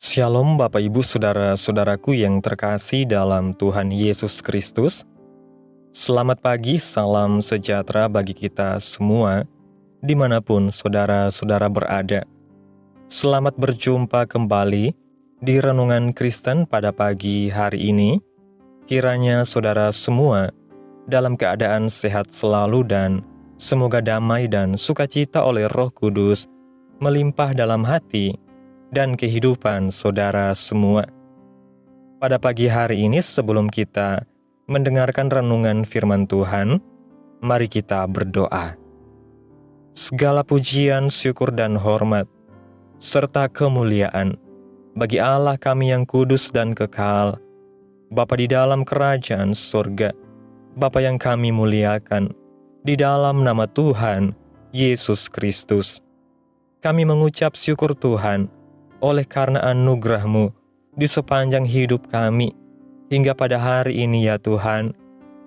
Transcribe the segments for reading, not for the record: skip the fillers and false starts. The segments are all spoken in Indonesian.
Shalom Bapak Ibu Saudara-saudaraku yang terkasih dalam Tuhan Yesus Kristus. Selamat pagi, salam sejahtera bagi kita semua, dimanapun saudara-saudara berada. Selamat berjumpa kembali di Renungan Kristen pada pagi hari ini. Kiranya saudara semua dalam keadaan sehat selalu dan semoga damai dan sukacita oleh Roh Kudus melimpah dalam hati dan kehidupan saudara semua. Pada pagi hari ini sebelum kita mendengarkan renungan firman Tuhan, mari kita berdoa. Segala pujian, syukur dan hormat, serta kemuliaan bagi Allah kami yang kudus dan kekal, Bapa di dalam kerajaan surga, Bapa yang kami muliakan, di dalam nama Tuhan Yesus Kristus. Kami mengucap syukur Tuhan, oleh karena anugerah-Mu di sepanjang hidup kami, hingga pada hari ini ya Tuhan,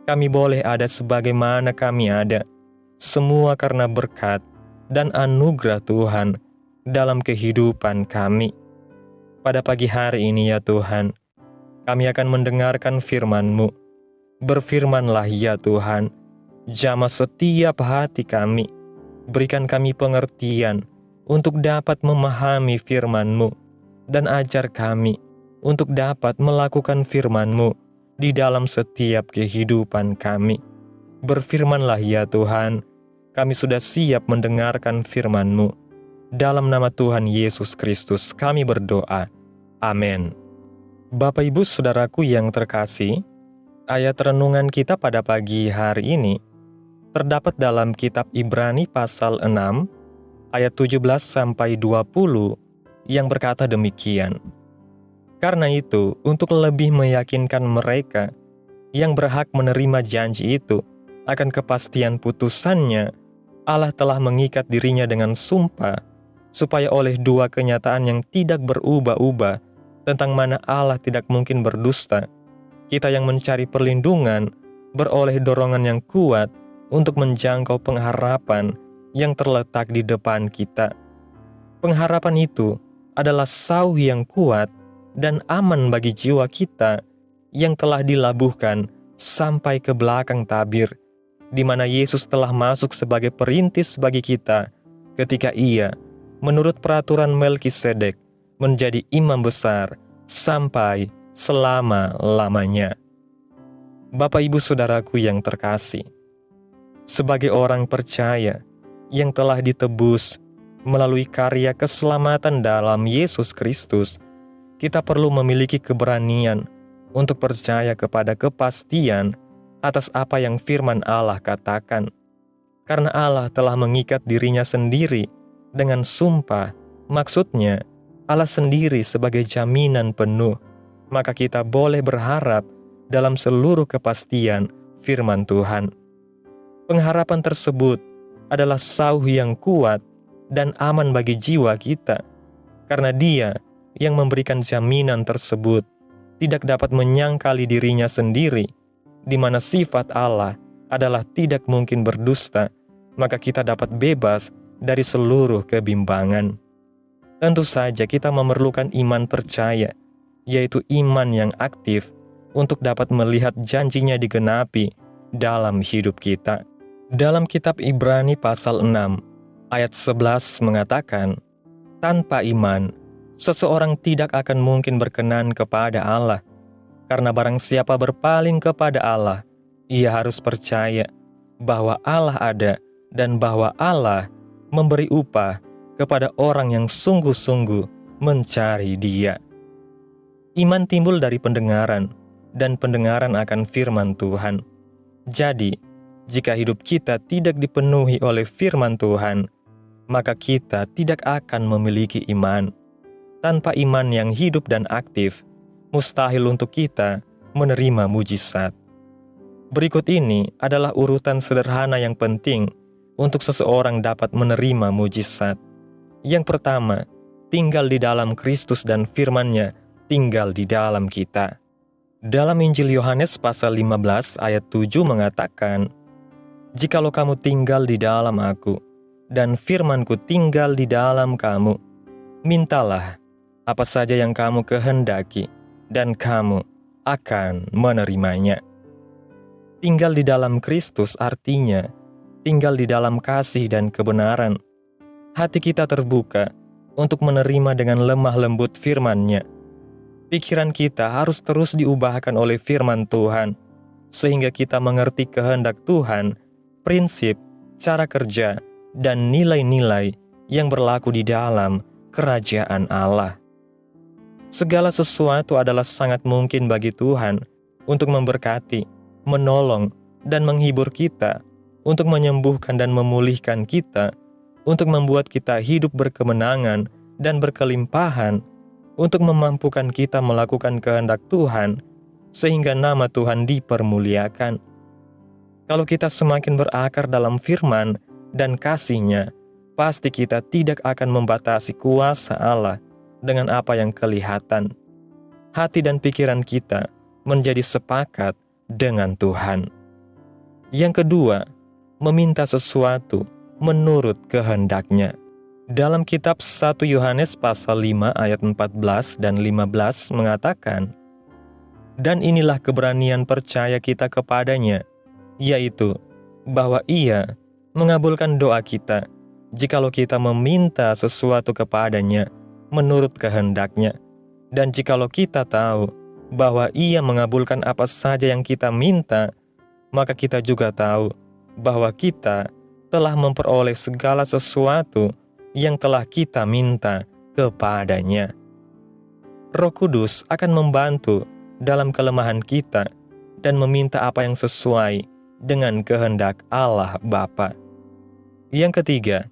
kami boleh ada sebagaimana kami ada, semua karena berkat dan anugerah Tuhan dalam kehidupan kami. Pada pagi hari ini ya Tuhan, kami akan mendengarkan firman-Mu. Berfirmanlah ya Tuhan, jamah setiap hati kami, berikan kami pengertian untuk dapat memahami firman-Mu, dan ajar kami untuk dapat melakukan firman-Mu di dalam setiap kehidupan kami. Berfirmanlah ya Tuhan, kami sudah siap mendengarkan firman-Mu. Dalam nama Tuhan Yesus Kristus kami berdoa. Amin. Bapak Ibu Saudaraku yang terkasih, ayat renungan kita pada pagi hari ini terdapat dalam kitab Ibrani pasal 6, ayat 17-20 yang berkata demikian. Karena itu, untuk lebih meyakinkan mereka yang berhak menerima janji itu akan kepastian putusannya, Allah telah mengikat dirinya dengan sumpah, supaya oleh dua kenyataan yang tidak berubah-ubah tentang mana Allah tidak mungkin berdusta, kita yang mencari perlindungan beroleh dorongan yang kuat untuk menjangkau pengharapan yang terletak di depan kita. Pengharapan itu adalah sauh yang kuat dan aman bagi jiwa kita yang telah dilabuhkan sampai ke belakang tabir, di mana Yesus telah masuk sebagai perintis bagi kita ketika Ia, menurut peraturan Melkisedek, menjadi imam besar sampai selama-lamanya. Bapak Ibu Saudaraku yang terkasih, sebagai orang percaya yang telah ditebus melalui karya keselamatan dalam Yesus Kristus, kita perlu memiliki keberanian untuk percaya kepada kepastian atas apa yang firman Allah katakan. Karena Allah telah mengikat dirinya sendiri dengan sumpah, maksudnya Allah sendiri sebagai jaminan penuh, maka kita boleh berharap dalam seluruh kepastian firman Tuhan. Pengharapan tersebut adalah sauh yang kuat dan aman bagi jiwa kita, karena Dia yang memberikan jaminan tersebut tidak dapat menyangkali dirinya sendiri, di mana sifat Allah adalah tidak mungkin berdusta, maka kita dapat bebas dari seluruh kebimbangan. Tentu saja kita memerlukan iman percaya, yaitu iman yang aktif untuk dapat melihat janjinya digenapi dalam hidup kita. Dalam kitab Ibrani pasal 6, ayat 11 mengatakan, tanpa iman, seseorang tidak akan mungkin berkenan kepada Allah. Karena barang siapa berpaling kepada Allah, ia harus percaya bahwa Allah ada dan bahwa Allah memberi upah kepada orang yang sungguh-sungguh mencari Dia. Iman timbul dari pendengaran, dan pendengaran akan firman Tuhan. Jadi, jika hidup kita tidak dipenuhi oleh firman Tuhan, maka kita tidak akan memiliki iman. Tanpa iman yang hidup dan aktif, mustahil untuk kita menerima mujizat. Berikut ini adalah urutan sederhana yang penting untuk seseorang dapat menerima mujizat. Yang pertama, tinggal di dalam Kristus dan firman-Nya tinggal di dalam kita. Dalam Injil Yohanes pasal 15 ayat 7 mengatakan, jikalau kamu tinggal di dalam aku, dan firman-Ku tinggal di dalam kamu, mintalah, Apa saja yang kamu kehendaki, dan kamu akan menerimanya. Tinggal di dalam Kristus artinya tinggal di dalam kasih dan kebenaran. Hati kita terbuka untuk menerima dengan lemah lembut firman-Nya. Pikiran kita harus terus diubahkan oleh firman Tuhan, sehingga kita mengerti kehendak Tuhan, prinsip, cara kerja, dan nilai-nilai yang berlaku di dalam kerajaan Allah. Segala sesuatu adalah sangat mungkin bagi Tuhan untuk memberkati, menolong, dan menghibur kita, untuk menyembuhkan dan memulihkan kita, untuk membuat kita hidup berkemenangan dan berkelimpahan, untuk memampukan kita melakukan kehendak Tuhan, sehingga nama Tuhan dipermuliakan. Kalau kita semakin berakar dalam firman dan kasih-Nya, pasti kita tidak akan membatasi kuasa Allah dengan apa yang kelihatan. Hati dan pikiran kita menjadi sepakat dengan Tuhan. Yang kedua, meminta sesuatu menurut kehendak-Nya. Dalam kitab 1 Yohanes pasal 5 ayat 14 dan 15 mengatakan, "Dan inilah keberanian percaya kita kepadanya, yaitu bahwa Ia mengabulkan doa kita, jikalau kita meminta sesuatu kepadanya menurut kehendak-Nya. Dan jikalau kita tahu bahwa Ia mengabulkan apa saja yang kita minta, maka kita juga tahu bahwa kita telah memperoleh segala sesuatu yang telah kita minta kepadanya." Roh Kudus akan membantu dalam kelemahan kita dan meminta apa yang sesuai dengan kehendak Allah Bapa. Yang ketiga,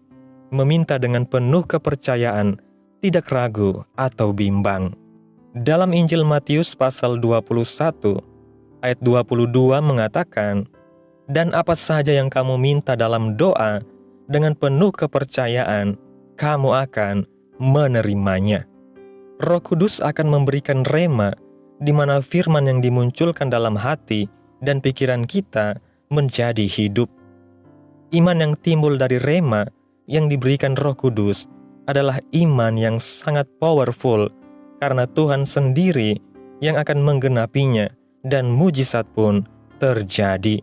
meminta dengan penuh kepercayaan, tidak ragu atau bimbang. Dalam Injil Matius pasal 21 ayat 22 mengatakan, "Dan apa saja yang kamu minta dalam doa, dengan penuh kepercayaan, kamu akan menerimanya." Roh Kudus akan memberikan rema, di mana firman yang dimunculkan dalam hati dan pikiran kita menjadi hidup. Iman yang timbul dari rema yang diberikan Roh Kudus adalah iman yang sangat powerful, karena Tuhan sendiri yang akan menggenapinya dan mujizat pun terjadi.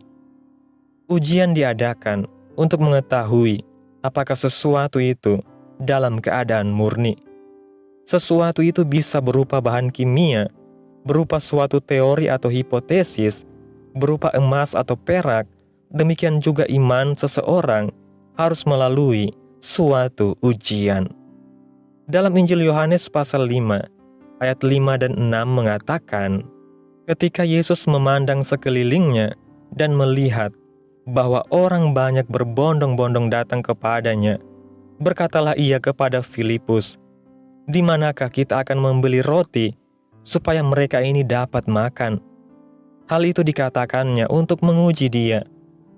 Ujian diadakan untuk mengetahui apakah sesuatu itu dalam keadaan murni. Sesuatu itu bisa berupa bahan kimia, berupa suatu teori atau hipotesis, berupa emas atau perak. Demikian juga iman seseorang harus melalui suatu ujian. Dalam Injil Yohanes pasal 5 ayat 5 dan 6 mengatakan, ketika Yesus memandang sekelilingnya dan melihat bahwa orang banyak berbondong-bondong datang kepadanya, berkatalah ia kepada Filipus, "Di manakah kita akan membeli roti supaya mereka ini dapat makan?" Hal itu dikatakannya untuk menguji dia,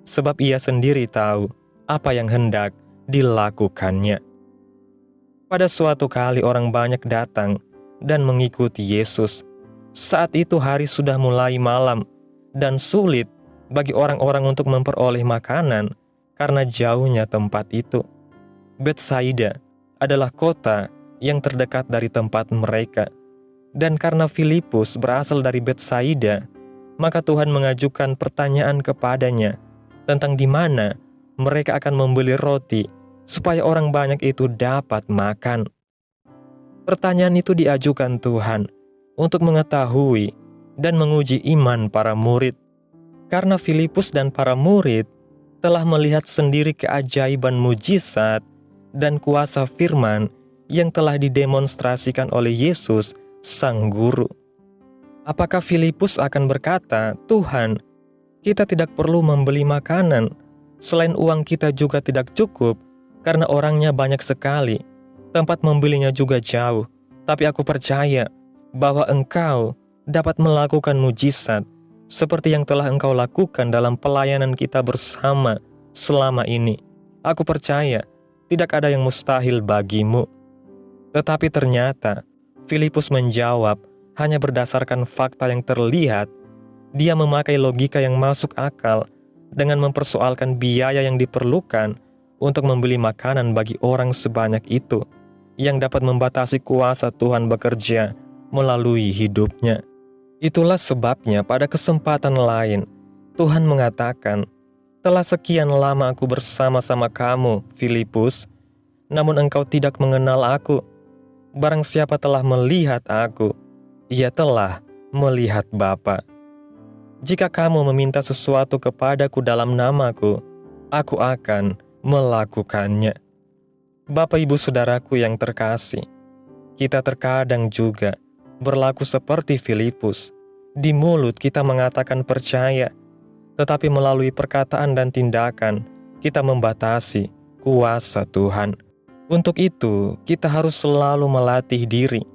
sebab ia sendiri tahu apa yang hendak dilakukannya. Pada suatu kali orang banyak datang dan mengikuti Yesus. Saat itu hari sudah mulai malam dan sulit bagi orang-orang untuk memperoleh makanan karena jauhnya tempat itu. Betsaida adalah kota yang terdekat dari tempat mereka. Dan karena Filipus berasal dari Betsaida, maka Tuhan mengajukan pertanyaan kepadanya tentang di mana mereka akan membeli roti supaya orang banyak itu dapat makan. Pertanyaan itu diajukan Tuhan untuk mengetahui dan menguji iman para murid. Karena Filipus dan para murid telah melihat sendiri keajaiban mujizat dan kuasa firman yang telah didemonstrasikan oleh Yesus, Sang Guru. Apakah Filipus akan berkata, "Tuhan, kita tidak perlu membeli makanan, selain uang kita juga tidak cukup, karena orangnya banyak sekali, tempat membelinya juga jauh, tapi aku percaya bahwa Engkau dapat melakukan mujizat, seperti yang telah Engkau lakukan dalam pelayanan kita bersama selama ini. Aku percaya tidak ada yang mustahil bagimu." Tetapi ternyata Filipus menjawab hanya berdasarkan fakta yang terlihat. Dia memakai logika yang masuk akal dengan mempersoalkan biaya yang diperlukan untuk membeli makanan bagi orang sebanyak itu. yang dapat membatasi kuasa Tuhan bekerja melalui hidupnya. Itulah sebabnya pada kesempatan lain, Tuhan mengatakan, "Telah sekian lama aku bersama-sama kamu, Filipus, namun engkau tidak mengenal aku. Barang siapa telah melihat aku, ia telah melihat Bapa. Jika kamu meminta sesuatu kepadaku dalam namaku, aku akan melakukannya." Bapak Ibu Saudaraku yang terkasih, kita terkadang juga berlaku seperti Filipus. Di mulut kita mengatakan percaya, tetapi melalui perkataan dan tindakan kita membatasi kuasa Tuhan. Untuk itu, kita harus selalu melatih diri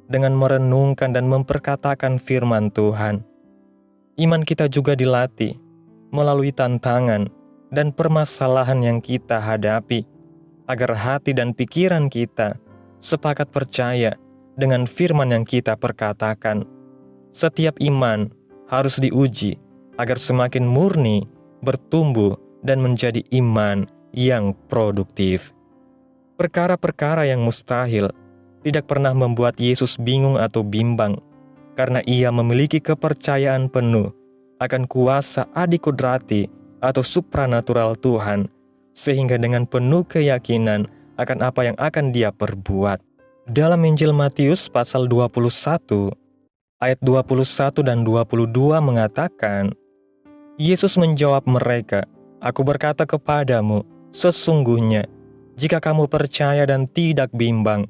dengan merenungkan dan memperkatakan firman Tuhan. Iman kita juga dilatih melalui tantangan dan permasalahan yang kita hadapi, agar hati dan pikiran kita sepakat percaya dengan firman yang kita perkatakan. Setiap iman harus diuji agar semakin murni, bertumbuh, dan menjadi iman yang produktif. Perkara-perkara yang mustahil tidak pernah membuat Yesus bingung atau bimbang, karena ia memiliki kepercayaan penuh akan kuasa adikudrati atau supranatural Tuhan, sehingga dengan penuh keyakinan akan apa yang akan dia perbuat. Dalam Injil Matius pasal 21, ayat 21 dan 22 mengatakan, Yesus menjawab mereka, "Aku berkata kepadamu, sesungguhnya, jika kamu percaya dan tidak bimbang,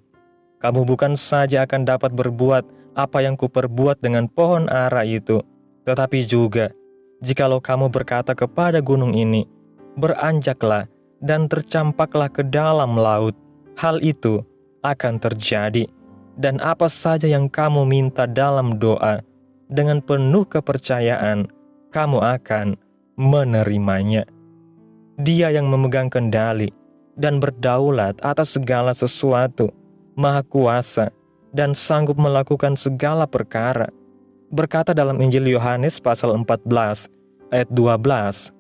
kamu bukan saja akan dapat berbuat apa yang kuperbuat dengan pohon ara itu, tetapi juga, jikalau kamu berkata kepada gunung ini, beranjaklah dan tercampaklah ke dalam laut, hal itu akan terjadi. Dan apa saja yang kamu minta dalam doa, dengan penuh kepercayaan, kamu akan menerimanya." Dia yang memegang kendali dan berdaulat atas segala sesuatu, maha kuasa, dan sanggup melakukan segala perkara, berkata dalam Injil Yohanes pasal 14, ayat 12,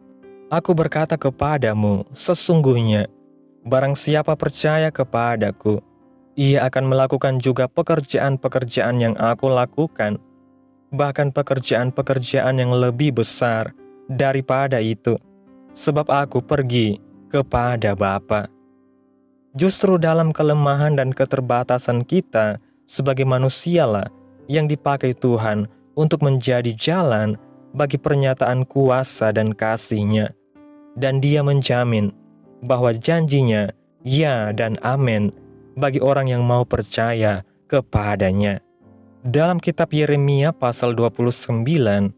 "Aku berkata kepadamu, sesungguhnya, barang siapa percaya kepadaku, ia akan melakukan juga pekerjaan-pekerjaan yang aku lakukan, bahkan pekerjaan-pekerjaan yang lebih besar daripada itu, sebab aku pergi kepada Bapa." Justru dalam kelemahan dan keterbatasan kita sebagai manusialah yang dipakai Tuhan untuk menjadi jalan bagi pernyataan kuasa dan kasih-Nya. Dan Dia menjamin bahwa janjinya ya dan amin bagi orang yang mau percaya kepadanya. Dalam kitab Yeremia pasal 29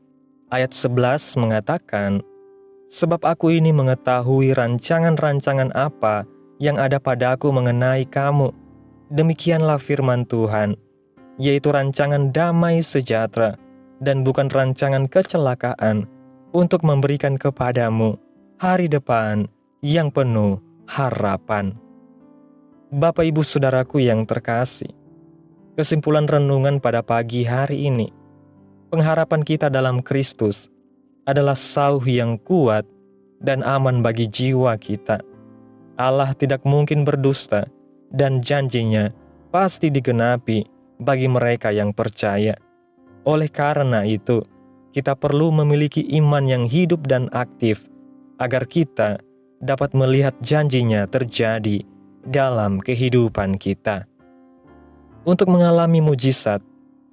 ayat 11 mengatakan, "Sebab aku ini mengetahui rancangan-rancangan apa yang ada padaku mengenai kamu, demikianlah firman Tuhan, yaitu rancangan damai sejahtera dan bukan rancangan kecelakaan, untuk memberikan kepadamu hari depan yang penuh harapan." Bapak Ibu Saudaraku yang terkasih, kesimpulan renungan pada pagi hari ini, pengharapan kita dalam Kristus adalah sauh yang kuat dan aman bagi jiwa kita. Allah tidak mungkin berdusta, dan janjinya pasti digenapi bagi mereka yang percaya. Oleh karena itu, kita perlu memiliki iman yang hidup dan aktif, agar kita dapat melihat janjinya terjadi dalam kehidupan kita. Untuk mengalami mujizat,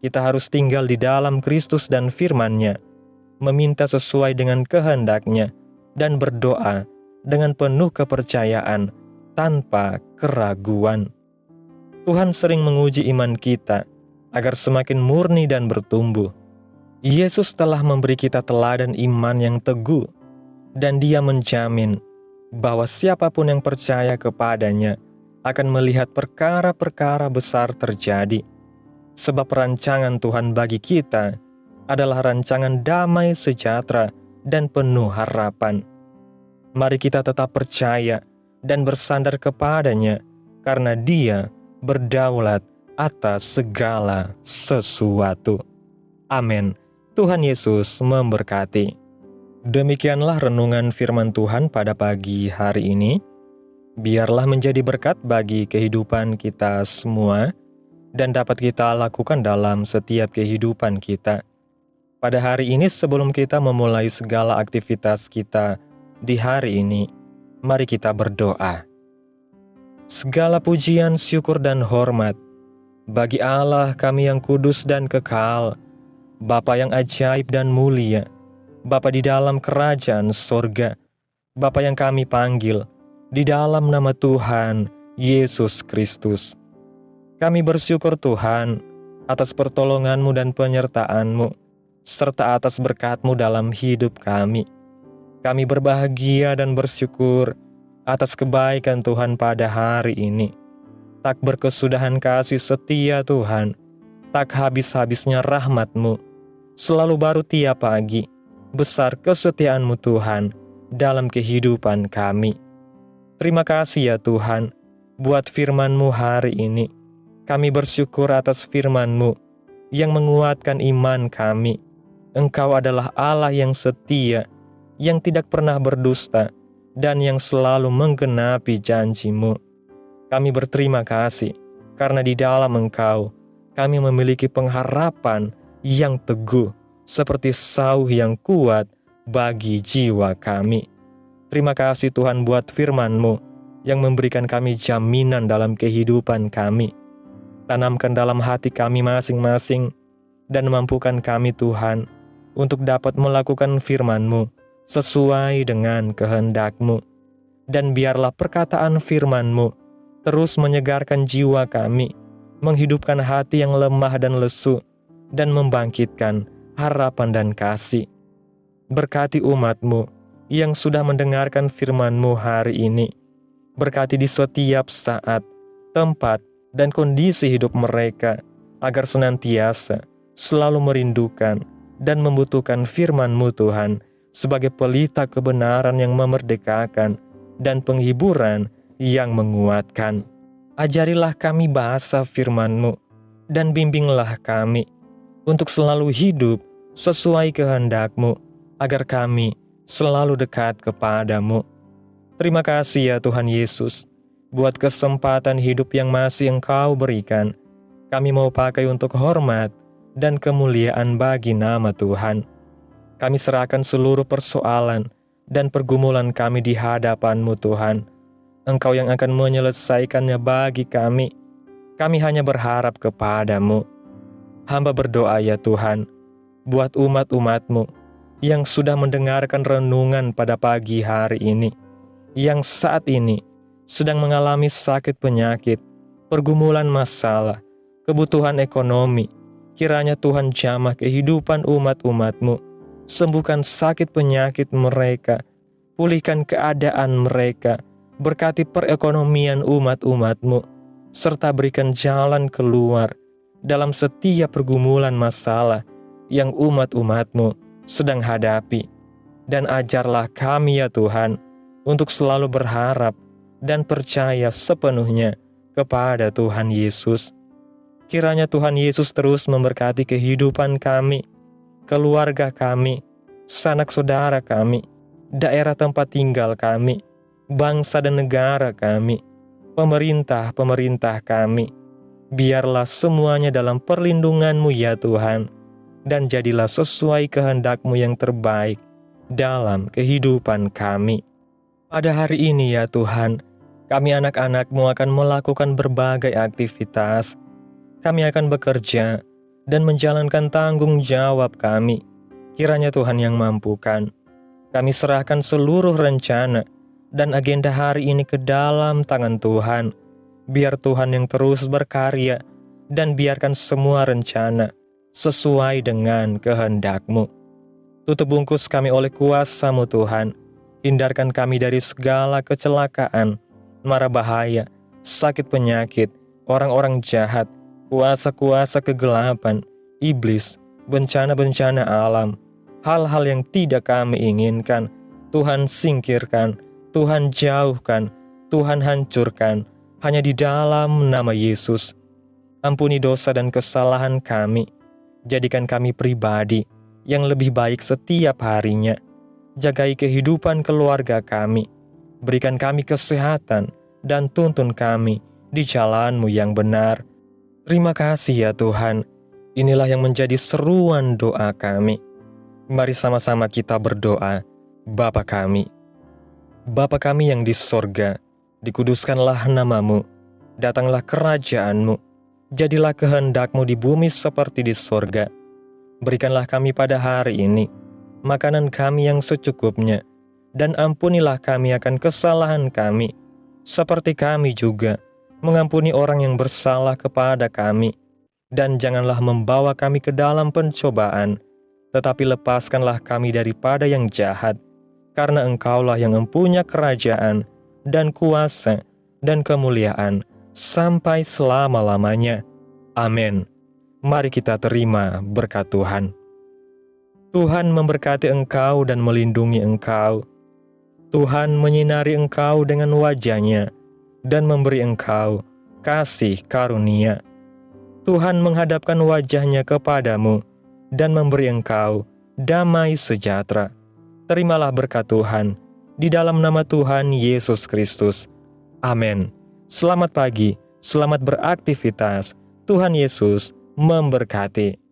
kita harus tinggal di dalam Kristus dan firman-Nya, meminta sesuai dengan kehendak-Nya, dan berdoa dengan penuh kepercayaan tanpa keraguan. Tuhan sering menguji iman kita agar semakin murni dan bertumbuh. Yesus telah memberi kita teladan iman yang teguh, dan Dia menjamin bahwa siapapun yang percaya kepadanya akan melihat perkara-perkara besar terjadi. Sebab rancangan Tuhan bagi kita adalah rancangan damai sejahtera dan penuh harapan. Mari kita tetap percaya dan bersandar kepadanya, karena Dia berdaulat atas segala sesuatu. Amin. Tuhan Yesus memberkati. Demikianlah renungan firman Tuhan pada pagi hari ini. biarlah menjadi berkat bagi kehidupan kita semua dan dapat kita lakukan dalam setiap kehidupan kita. Pada hari ini sebelum kita memulai segala aktivitas kita di hari ini, mari kita berdoa. Segala pujian, syukur, dan hormat bagi Allah kami yang kudus dan kekal, Bapa yang ajaib dan mulia, Bapa di dalam kerajaan sorga, Bapa yang kami panggil di dalam nama Tuhan Yesus Kristus. Kami bersyukur Tuhan atas pertolongan-Mu dan penyertaan-Mu, serta atas berkat-Mu dalam hidup kami. Kami berbahagia dan bersyukur atas kebaikan Tuhan pada hari ini. Tak berkesudahan kasih setia Tuhan, tak habis-habisnya rahmat-Mu, selalu baru tiap pagi, besar kesetiaan-Mu Tuhan dalam kehidupan kami. Terima kasih ya Tuhan, buat firman-Mu hari ini. Kami bersyukur atas firman-Mu yang menguatkan iman kami. Engkau adalah Allah yang setia, yang tidak pernah berdusta, dan yang selalu menggenapi janji-Mu. Kami berterima kasih, karena di dalam Engkau, kami memiliki pengharapan yang teguh, seperti sauh yang kuat bagi jiwa kami. Terima kasih Tuhan buat firman-Mu yang memberikan kami jaminan dalam kehidupan kami. Tanamkan dalam hati kami masing-masing dan mampukan kami Tuhan untuk dapat melakukan firman-Mu sesuai dengan kehendak-Mu. Dan biarlah perkataan firman-Mu terus menyegarkan jiwa kami, menghidupkan hati yang lemah dan lesu, dan membangkitkan harapan dan kasih. Berkati umat-Mu yang sudah mendengarkan firman-Mu hari ini. Berkati di setiap saat, tempat, dan kondisi hidup mereka, agar senantiasa selalu merindukan dan membutuhkan firman-Mu Tuhan sebagai pelita kebenaran yang memerdekakan dan penghiburan yang menguatkan. Ajarilah kami bahasa firman-Mu dan bimbinglah kami untuk selalu hidup sesuai kehendak-Mu, agar kami selalu dekat kepada-Mu. Terima kasih ya Tuhan Yesus, buat kesempatan hidup yang masih Engkau berikan. Kami mau pakai untuk hormat dan kemuliaan bagi nama Tuhan. Kami serahkan seluruh persoalan dan pergumulan kami di hadapan-Mu Tuhan. Engkau yang akan menyelesaikannya bagi kami. Kami hanya berharap kepada-Mu. Hamba berdoa ya Tuhan, buat umat-umat-Mu yang sudah mendengarkan renungan pada pagi hari ini, yang saat ini sedang mengalami sakit penyakit, pergumulan masalah, kebutuhan ekonomi. Kiranya Tuhan jamah kehidupan umat-umat-Mu, sembuhkan sakit penyakit mereka, pulihkan keadaan mereka, berkati perekonomian umat-umat-Mu, serta berikan jalan keluar dalam setiap pergumulan masalah yang umat-umat-Mu sedang hadapi. Dan ajarlah kami ya Tuhan, untuk selalu berharap dan percaya sepenuhnya kepada Tuhan Yesus. Kiranya Tuhan Yesus terus memberkati kehidupan kami, keluarga kami, sanak saudara kami, daerah tempat tinggal kami, bangsa dan negara kami, pemerintah-pemerintah kami. Biarlah semuanya dalam perlindungan-Mu ya Tuhan, dan jadilah sesuai kehendak-Mu yang terbaik dalam kehidupan kami. Pada hari ini ya Tuhan, kami anak-anak-Mu akan melakukan berbagai aktivitas. Kami akan bekerja dan menjalankan tanggung jawab kami. Kiranya Tuhan yang mampukan. Kami serahkan seluruh rencana dan agenda hari ini ke dalam tangan Tuhan. Biar Tuhan yang terus berkarya dan biarkan semua rencana sesuai dengan kehendak-Mu. Tutup bungkus kami oleh kuasa-Mu Tuhan. Hindarkan kami dari segala kecelakaan, mara bahaya, sakit penyakit, orang-orang jahat, kuasa-kuasa kegelapan, iblis, bencana-bencana alam, hal-hal yang tidak kami inginkan. Tuhan singkirkan, Tuhan jauhkan, Tuhan hancurkan, hanya di dalam nama Yesus. Ampuni dosa dan kesalahan kami. Jadikan kami pribadi yang lebih baik setiap harinya. Jagai kehidupan keluarga kami. Berikan kami kesehatan dan tuntun kami di jalan-Mu yang benar. Terima kasih ya Tuhan, inilah yang menjadi seruan doa kami. Mari sama-sama kita berdoa. Bapa kami yang di sorga, dikuduskanlah nama-Mu, datanglah kerajaan-Mu, jadilah kehendak-Mu di bumi seperti di sorga. Berikanlah kami pada hari ini makanan kami yang secukupnya, dan ampunilah kami akan kesalahan kami, seperti kami juga mengampuni orang yang bersalah kepada kami. Dan janganlah membawa kami ke dalam pencobaan, tetapi lepaskanlah kami daripada yang jahat, karena Engkaulah yang mempunyai kerajaan, dan kuasa, dan kemuliaan, sampai selama-lamanya. Amin. Mari kita terima berkat Tuhan. Tuhan memberkati engkau dan melindungi engkau. Tuhan menyinari engkau dengan wajah-Nya, dan memberi engkau kasih karunia. Tuhan menghadapkan wajah-Nya kepadamu, dan memberi engkau damai sejahtera. Terimalah berkat Tuhan, di dalam nama Tuhan Yesus Kristus. Amin. Selamat pagi, selamat beraktivitas. Tuhan Yesus memberkati.